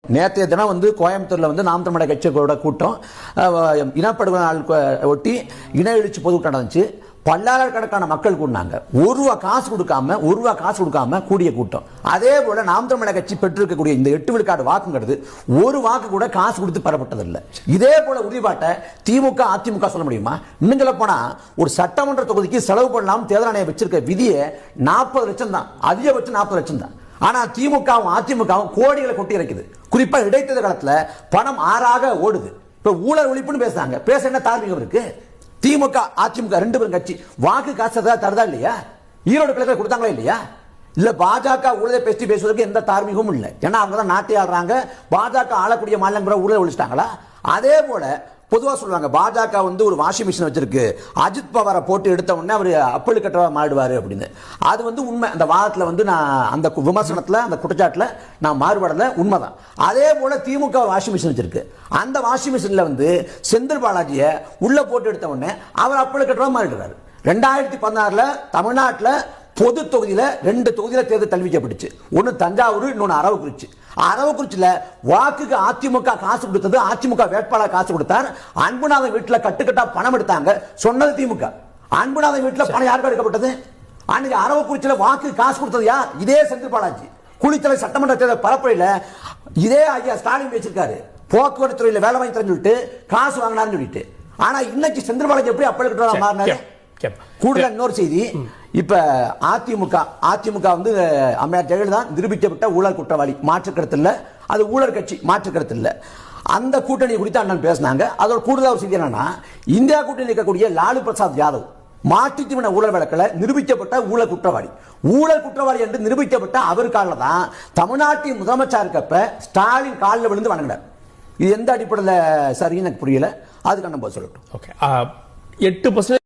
நேற்றைய தினம் வந்து கோயம்புத்தூர்ல வந்து நாம் தமிழர் கட்சியோட கூட்டம் இனப்படுகொலை நாள் ஒட்டி இன எழுச்சி பொதுக்கூட்டம் நடந்துச்சு. பல்லாயிரக்கணக்கான மக்கள் கூடினாங்க. ஒரு ரூபா காசு கொடுக்காம கூடிய கூட்டம். அதே போல நாம் தமிழர் கட்சி பெற்றிருக்கக்கூடிய இந்த 8 விழுக்காடு வாக்குங்கிறது ஒரு வாக்கு கூட காசு கொடுத்து பெறப்பட்டதில்லை. இதே போல உறுதிப்பாட்டை திமுக அதிமுக சொல்ல முடியுமா? இன்னும் சொல்ல போனா ஒரு சட்டமன்ற தொகுதிக்கு செலவு பண்ணலாம் தேர்தல் ஆணையம் வச்சிருக்க விதியை 40 லட்சம் தான், அதிகபட்சம் 40 லட்சம் தான். ஆனா திமுகவும் அதிமுகவும் கோடிகளை கொட்டி இறக்குது. குறிப்பா இடைத்தேர்தல் காலத்துல பணம் ஆறாக ஓடுது. இப்ப ஊழல் ஒழிப்புன்னு பேசுறாங்க. பேச என்ன தார்மீகம் இருக்கு? திமுக அதிமுக 2 பேரும் கட்சி வாக்கு காசு தருதா இல்லையா? ஈரோடு கிழக்கில் கொடுத்தாங்களா இல்லையா? இல்ல பாஜக ஊழலை பேசுவதற்கு எந்த தார்மீகமும் இல்லை. ஏன்னா அவங்க தான் நாட்டை ஆடுறாங்க. பாஜக ஆளக்கூடிய மாநிலங்கள் ஊழல் ஒழிச்சிட்டாங்களா? அதே போல பொதுவா சொல்லுவாங்க பாஜக வந்து ஒரு வாஷிங் மிஷின் வச்சிருக்கு, அஜித் பவாரை போட்டு எடுத்த உடனே அவர் அப்பல் கட்டவா மாறுவாரு அப்படின்னு. அது வந்து உண்மை. அந்த வாதத்துல வந்து நான் அந்த விமர்சனத்துல அந்த குற்றச்சாட்டுல நான் மாறுபடல, உண்மைதான். அதே போல திமுக வாஷிங் மிஷின் வச்சிருக்கு. அந்த வாஷிங் மிஷின்ல வந்து செந்தில் பாலாஜியை உள்ள போட்டு எடுத்த உடனே அவர் அப்பல் கட்டவா மாறிடுறாரு. 2016 தமிழ்நாட்டில் பொது தொகுதியில 2 தொகுதியில தேர்தல் தள்ளிவிக்கப்பட்டுச்சு. ஒன்னு தஞ்சாவூர், இன்னொன்னு அரவக்குறிச்சி. அரவக்குறிச்சியில வாக்குக்கு அதிமுக காசு கொடுத்தது, அதிமுக வேட்பாளர் காசு கொடுத்தார். அன்புநாதன் வீட்டுல கட்டுக்கட்டா பணம் எடுத்தாங்க, சொன்னது திமுக. அன்புநாதன் வீட்டுல பணம் யாருக்கு எடுக்கப்பட்டது? அன்னைக்கு அரவக்குறிச்சியில வாக்கு காசு கொடுத்தது யார்? இதே செந்தில் பாலாஜி. குளித்தலை சட்டமன்ற தேர்தல் பரப்புரையில இதே ஐயா ஸ்டாலின் வச்சிருக்காரு, போக்குவரத்து துறையில வேலை வாங்கி தரேன்னு சொல்லிட்டு காசு வாங்கினார்னு சொல்லிட்டு. ஆனா இன்னைக்கு செந்தில் பாலாஜி எப்படி அப்பல் கட்டுறதா மாறினாரு? கூடுதல் இன்னொரு செய்தி, இப்ப அதிமுக வந்து அம்மையார் ஜெயலலிதா நிரூபிக்கப்பட்ட ஊழல் குற்றவாளி, மாற்று கருத்து இல்ல. அது ஊழல் கட்சி, மாற்று கருத்து இல்ல. அந்த கூட்டணி குறித்து அண்ணன் பேசினாங்க. அதோட கூடுதல் ஒரு செய்தி என்னன்னா, இந்தியா கூட்டணி இருக்கக்கூடிய லாலு பிரசாத் யாதவ் மாற்றுத்திறன ஊழல் வழக்கில் நிரூபிக்கப்பட்ட ஊழல் குற்றவாளி என்று நிரூபிக்கப்பட்ட அவருக்காக தான் தமிழ்நாட்டின் முதலமைச்சர் இருக்கப்ப ஸ்டாலின் காலில் விழுந்து வணங்கினார். இது எந்த அடிப்படையில் சரின்னு எனக்கு புரியல. அதுக்கு நம்ம சொல்லட்டும். 8%